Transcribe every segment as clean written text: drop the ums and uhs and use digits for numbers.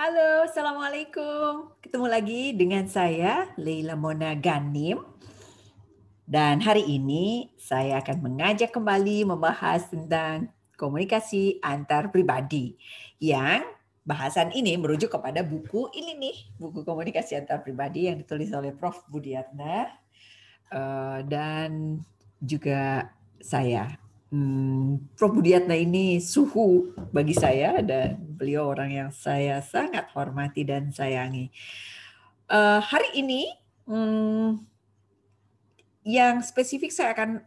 Halo, Assalamualaikum. Ketemu lagi dengan saya, Leila Mona Ganim. Dan hari ini saya akan mengajak kembali membahas tentang komunikasi antar pribadi. Yang bahasan ini merujuk kepada buku ini nih, buku komunikasi antar pribadi yang ditulis oleh Prof. Budiatna dan juga saya. Prof. Budiatna ini suhu bagi saya dan beliau orang yang saya sangat hormati dan sayangi. Hari ini yang spesifik saya akan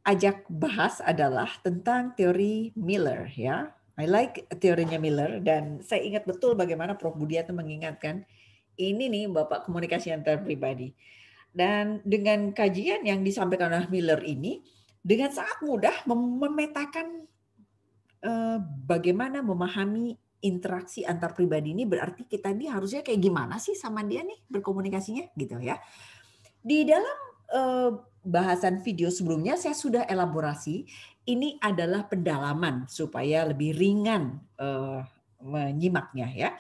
ajak bahas adalah tentang teori Miller ya. I like teorinya Miller dan saya ingat betul bagaimana Prof. Budiatna mengingatkan ini nih Bapak komunikasi antar pribadi. Dan dengan kajian yang disampaikan oleh Miller ini, dengan sangat mudah memetakan bagaimana memahami interaksi antar pribadi ini berarti kita ini harusnya kayak gimana sih sama dia nih berkomunikasinya gitu ya. Di dalam bahasan video sebelumnya saya sudah elaborasi, ini adalah pendalaman supaya lebih ringan menyimaknya ya.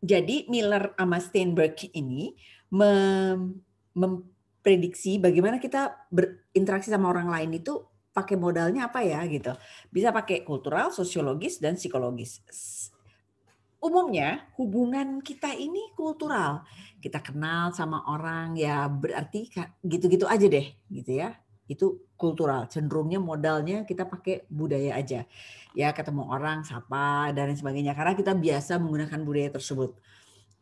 Jadi Miller sama Steinberg ini memprediksi bagaimana kita berinteraksi sama orang lain itu pakai modalnya apa ya gitu. Bisa pakai kultural, sosiologis, dan psikologis. Umumnya hubungan kita ini kultural. Kita kenal sama orang ya berarti gitu-gitu aja deh gitu ya. Itu kultural, cenderungnya modalnya kita pakai budaya aja. Ya ketemu orang, sapa dan lain sebagainya karena kita biasa menggunakan budaya tersebut.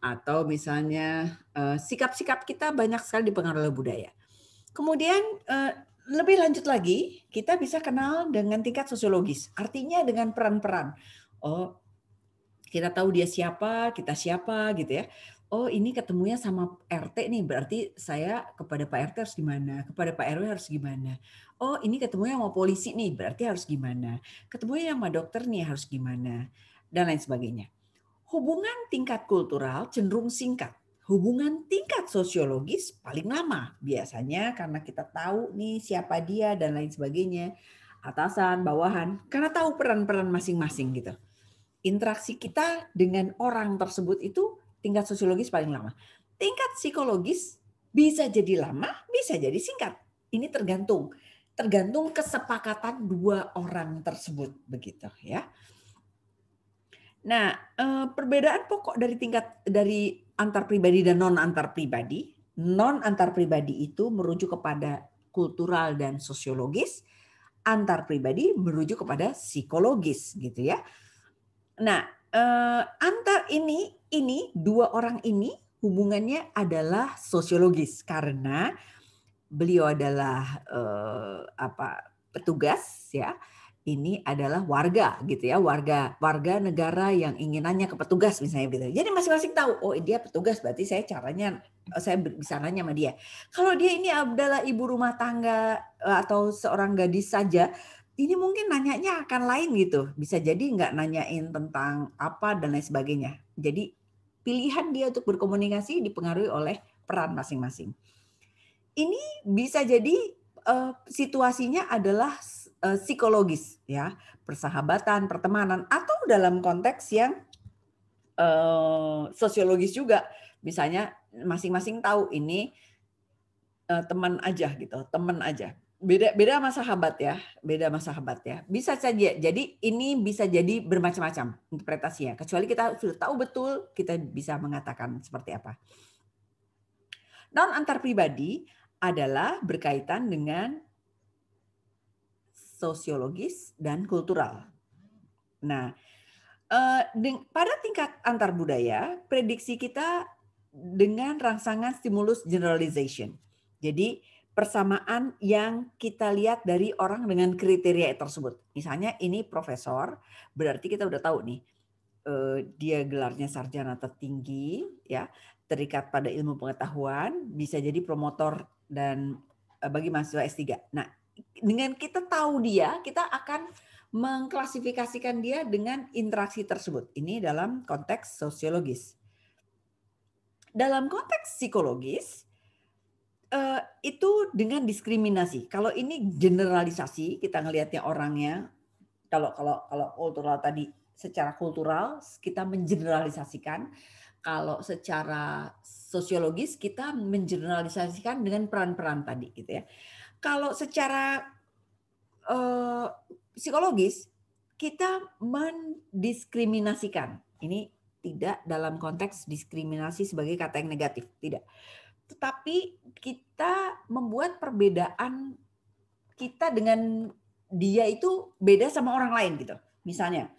Atau misalnya sikap-sikap kita banyak sekali dipengaruhi oleh budaya. Kemudian lebih lanjut lagi, kita bisa kenal dengan tingkat sosiologis. Artinya dengan peran-peran. Oh, kita tahu dia siapa, kita siapa gitu ya. Oh ini ketemunya sama RT nih, berarti saya kepada Pak RT harus gimana, kepada Pak RW harus gimana. Oh ini ketemunya sama polisi nih, berarti harus gimana. Ketemunya sama dokter nih harus gimana, dan lain sebagainya. Hubungan tingkat kultural cenderung singkat. Hubungan tingkat sosiologis paling lama. Biasanya karena kita tahu nih siapa dia dan lain sebagainya. Atasan, bawahan, karena tahu peran-peran masing-masing gitu. Interaksi kita dengan orang tersebut itu tingkat sosiologis paling lama. Tingkat psikologis bisa jadi lama, bisa jadi singkat. Ini tergantung kesepakatan dua orang tersebut begitu ya. Nah, perbedaan pokok dari antar pribadi dan non antar pribadi. Non antar pribadi itu merujuk kepada kultural dan sosiologis, antar pribadi merujuk kepada psikologis gitu ya. Nah, antar ini dua orang ini hubungannya adalah sosiologis karena beliau adalah petugas ya. Ini adalah warga gitu ya, warga negara yang ingin nanya ke petugas misalnya gitu. Jadi masing-masing tahu, oh dia petugas berarti saya bisa nanya sama dia. Kalau dia ini adalah ibu rumah tangga atau seorang gadis saja, ini mungkin nanyanya akan lain gitu. Bisa jadi nggak nanyain tentang apa dan lain sebagainya. Jadi pilihan dia untuk berkomunikasi dipengaruhi oleh peran masing-masing. Ini bisa jadi situasinya adalah psikologis ya, persahabatan, pertemanan atau dalam konteks yang sosiologis juga. Misalnya masing-masing tahu ini teman aja gitu, teman aja. Beda sama sahabat ya, beda sama sahabat ya. Bisa saja. Jadi ini bisa jadi bermacam-macam interpretasinya. Kecuali kita sudah tahu betul, kita bisa mengatakan seperti apa. Non antar pribadi adalah berkaitan dengan sosiologis dan kultural. Nah, pada tingkat antar budaya, prediksi kita dengan rangsangan stimulus generalization. Jadi persamaan yang kita lihat dari orang dengan kriteria tersebut. Misalnya ini profesor, berarti kita udah tahu nih dia gelarnya sarjana tertinggi, ya terikat pada ilmu pengetahuan, bisa jadi promotor dan bagi mahasiswa S3. Nah, dengan kita tahu dia, kita akan mengklasifikasikan dia dengan interaksi tersebut. Ini dalam konteks sosiologis. Dalam konteks psikologis, itu dengan diskriminasi. Kalau ini generalisasi, kita ngelihatnya orangnya, kalau kultural tadi secara kultural kita mengeneralisasikan, kalau secara sosiologis kita mengeneralisasikan dengan peran-peran tadi gitu ya. Kalau secara psikologis kita mendiskriminasikan. Ini tidak dalam konteks diskriminasi sebagai kata yang negatif, tidak. Tetapi kita membuat perbedaan kita dengan dia itu beda sama orang lain gitu. Misalnya,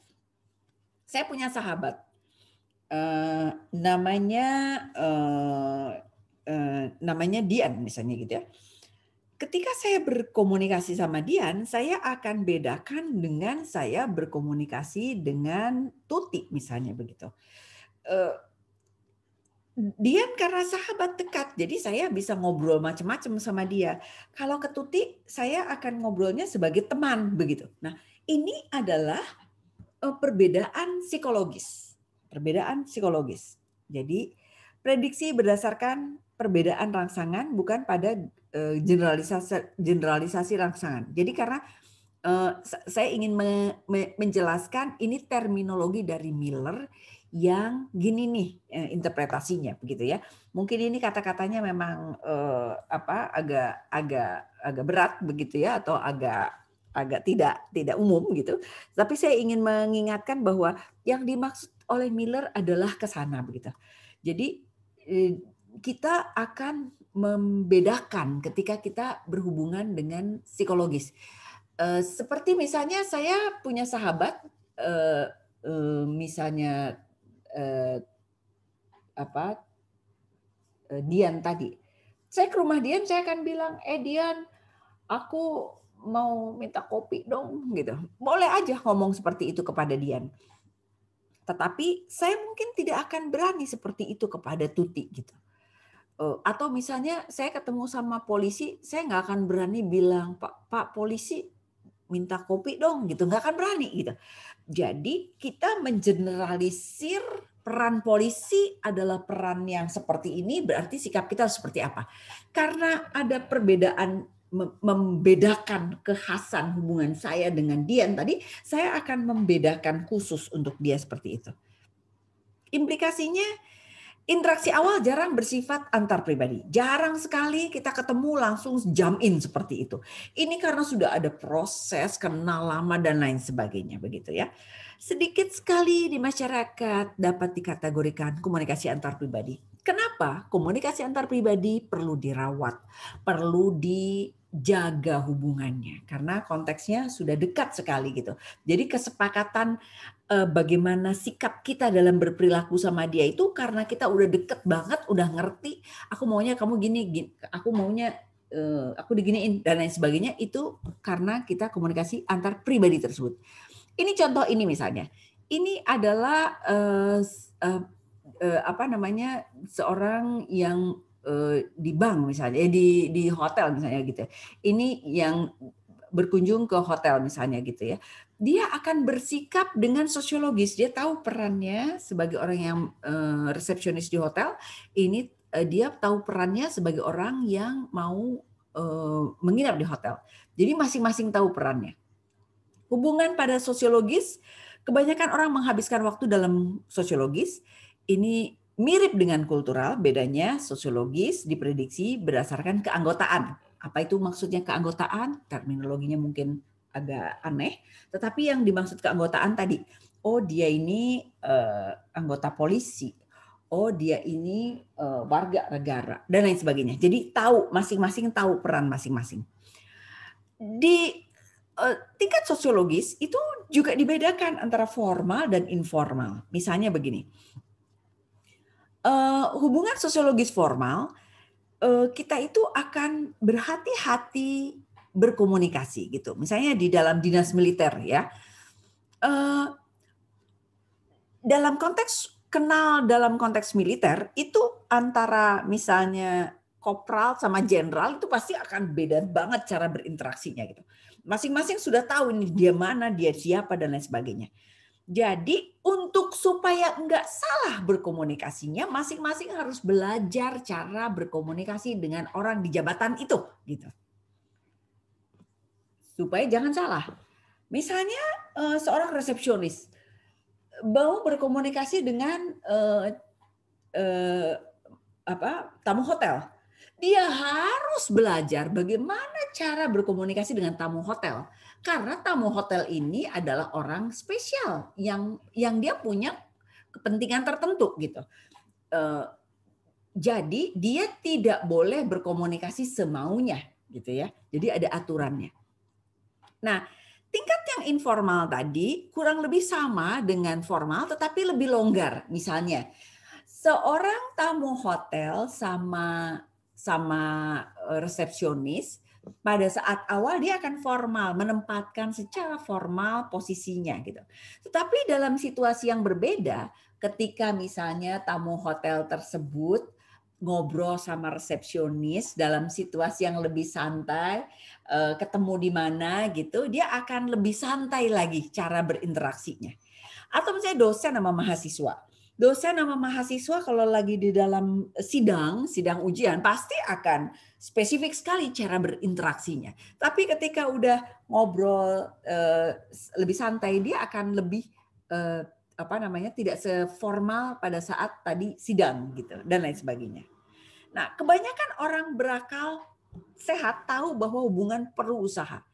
saya punya sahabat, namanya Dian misalnya gitu ya. Ketika saya berkomunikasi sama Dian, saya akan bedakan dengan saya berkomunikasi dengan Tuti misalnya begitu. Dian karena sahabat dekat, jadi saya bisa ngobrol macam-macam sama dia. Kalau ke Tuti, saya akan ngobrolnya sebagai teman begitu. Nah, ini adalah perbedaan psikologis. Perbedaan psikologis. Jadi prediksi berdasarkan perbedaan rangsangan bukan pada generalisasi rangsangan. Jadi karena saya ingin menjelaskan ini terminologi dari Miller yang gini nih interpretasinya begitu ya. Mungkin ini kata-katanya memang agak berat begitu ya, atau agak tidak umum gitu. Tapi saya ingin mengingatkan bahwa yang dimaksud oleh Miller adalah ke sana begitu. Jadi kita akan membedakan ketika kita berhubungan dengan psikologis. Seperti misalnya saya punya sahabat, misalnya Dian tadi. Saya ke rumah Dian, saya akan bilang, Dian, aku mau minta kopi dong, gitu. Boleh aja ngomong seperti itu kepada Dian. Tetapi saya mungkin tidak akan berani seperti itu kepada Tuti, gitu. Atau misalnya saya ketemu sama polisi, saya nggak akan berani bilang, Pak polisi minta kopi dong, gitu. Nggak akan berani, gitu. Jadi kita mengeneralisir peran polisi adalah peran yang seperti ini, berarti sikap kita seperti apa. Karena ada perbedaan, membedakan kekhasan hubungan saya dengan Dian tadi, saya akan membedakan khusus untuk dia seperti itu. Implikasinya, interaksi awal jarang bersifat antar pribadi. Jarang sekali kita ketemu langsung jump in seperti itu. Ini karena sudah ada proses, kenal lama dan lain sebagainya begitu ya. Sedikit sekali di masyarakat dapat dikategorikan komunikasi antar pribadi. Kenapa? Komunikasi antar pribadi perlu dirawat, perlu dijaga hubungannya karena konteksnya sudah dekat sekali gitu. Jadi kesepakatan bagaimana sikap kita dalam berperilaku sama dia itu karena kita udah deket banget, udah ngerti, aku maunya kamu gini, aku maunya aku diginiin dan lain sebagainya, itu karena kita komunikasi antar pribadi tersebut. Ini contoh ini misalnya, ini adalah seorang yang di bank misalnya, di hotel misalnya gitu. Ini yang berkunjung ke hotel misalnya gitu ya. Dia akan bersikap dengan sosiologis. Dia tahu perannya sebagai orang yang resepsionis di hotel. Ini dia tahu perannya sebagai orang yang mau menginap di hotel. Jadi masing-masing tahu perannya. Hubungan pada sosiologis, kebanyakan orang menghabiskan waktu dalam sosiologis. Ini mirip dengan kultural, bedanya sosiologis diprediksi berdasarkan keanggotaan. Apa itu maksudnya keanggotaan? Terminologinya mungkin agak aneh, tetapi yang dimaksud keanggotaan tadi, oh dia ini anggota polisi, oh dia ini warga negara, dan lain sebagainya. Jadi tahu, masing-masing tahu peran masing-masing. Di tingkat sosiologis itu juga dibedakan antara formal dan informal. Misalnya begini, hubungan sosiologis formal, kita itu akan berhati-hati berkomunikasi gitu. Misalnya di dalam dinas militer ya, dalam konteks militer itu antara misalnya kopral sama jenderal itu pasti akan beda banget cara berinteraksinya gitu. Masing-masing sudah tahu ini dia mana, dia siapa dan lain sebagainya. Jadi untuk supaya enggak salah berkomunikasinya, masing-masing harus belajar cara berkomunikasi dengan orang di jabatan itu gitu. Supaya jangan salah. Misalnya seorang resepsionis, mau berkomunikasi dengan tamu hotel. Dia harus belajar bagaimana cara berkomunikasi dengan tamu hotel. Karena tamu hotel ini adalah orang spesial yang dia punya kepentingan tertentu gitu. Jadi dia tidak boleh berkomunikasi semaunya gitu ya. Jadi ada aturannya. Nah, tingkat yang informal tadi kurang lebih sama dengan formal tetapi lebih longgar. Misalnya, seorang tamu hotel sama resepsionis pada saat awal dia akan formal, menempatkan secara formal posisinya gitu. Tetapi dalam situasi yang berbeda, ketika misalnya tamu hotel tersebut ngobrol sama resepsionis dalam situasi yang lebih santai, ketemu di mana gitu, dia akan lebih santai lagi cara berinteraksinya. Atau misalnya dosen sama mahasiswa. Dosen sama mahasiswa kalau lagi di dalam sidang ujian pasti akan spesifik sekali cara berinteraksinya. Tapi ketika udah ngobrol lebih santai, dia akan lebih tidak seformal pada saat tadi sidang gitu dan lain sebagainya. Nah, kebanyakan orang berakal sehat tahu bahwa hubungan perlu usaha.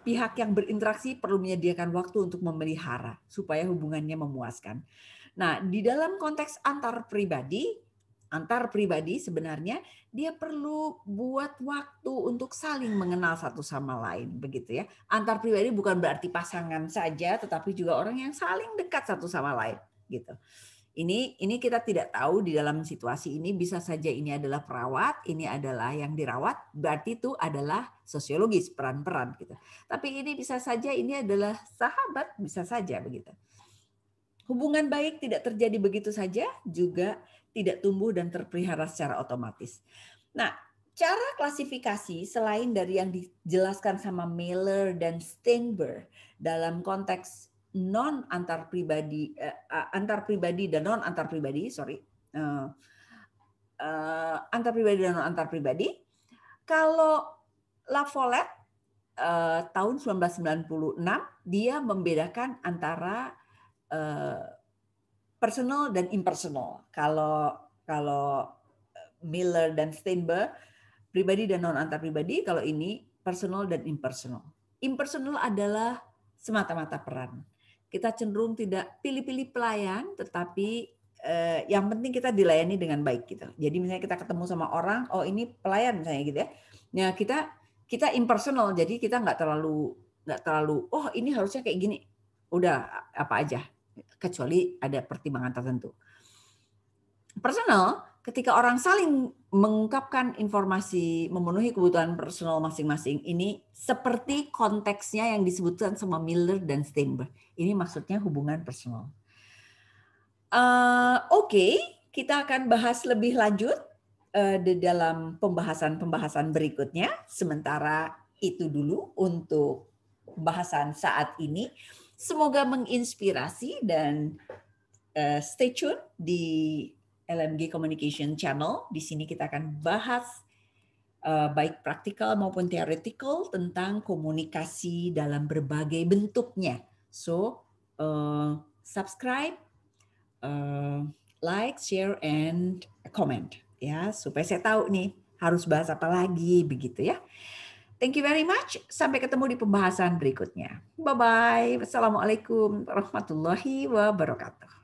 Pihak yang berinteraksi perlu menyediakan waktu untuk memelihara supaya hubungannya memuaskan. Nah, di dalam konteks antar pribadi sebenarnya dia perlu buat waktu untuk saling mengenal satu sama lain, begitu ya. Antar pribadi bukan berarti pasangan saja, tetapi juga orang yang saling dekat satu sama lain, gitu. Ini kita tidak tahu di dalam situasi ini, bisa saja ini adalah perawat, ini adalah yang dirawat, berarti itu adalah sosiologis, peran-peran gitu. Tapi ini bisa saja ini adalah sahabat, bisa saja begitu. Hubungan baik tidak terjadi begitu saja, juga tidak tumbuh dan terpelihara secara otomatis. Nah, cara klasifikasi selain dari yang dijelaskan sama Miller dan Steinberg dalam konteks non antar pribadi, dan non antar pribadi, antar pribadi dan non antar pribadi. Kalau La Follette tahun 1996 dia membedakan antara personal dan impersonal. Kalau Miller dan Steinberg pribadi dan non antar pribadi, kalau ini personal dan impersonal. Impersonal adalah semata-mata peran. Kita cenderung tidak pilih-pilih pelayan, tetapi yang penting kita dilayani dengan baik gitu. Jadi misalnya kita ketemu sama orang, oh ini pelayan misalnya gitu ya. Nah kita impersonal, jadi kita nggak terlalu oh ini harusnya kayak gini. Udah apa aja, kecuali ada pertimbangan tertentu. Personal, ketika orang saling mengungkapkan informasi, memenuhi kebutuhan personal masing-masing, ini seperti konteksnya yang disebutkan sama Miller dan Steinberg. Ini maksudnya hubungan personal. Oke, kita akan bahas lebih lanjut di dalam pembahasan berikutnya. Sementara itu dulu untuk pembahasan saat ini. Semoga menginspirasi dan stay tune di LMG Communication Channel. Di sini kita akan bahas baik praktikal maupun theoretical tentang komunikasi dalam berbagai bentuknya. So, subscribe, like, share, and comment ya, supaya saya tahu nih harus bahas apa lagi begitu ya. Thank you very much. Sampai ketemu di pembahasan berikutnya. Bye bye. Wassalamualaikum warahmatullahi wabarakatuh.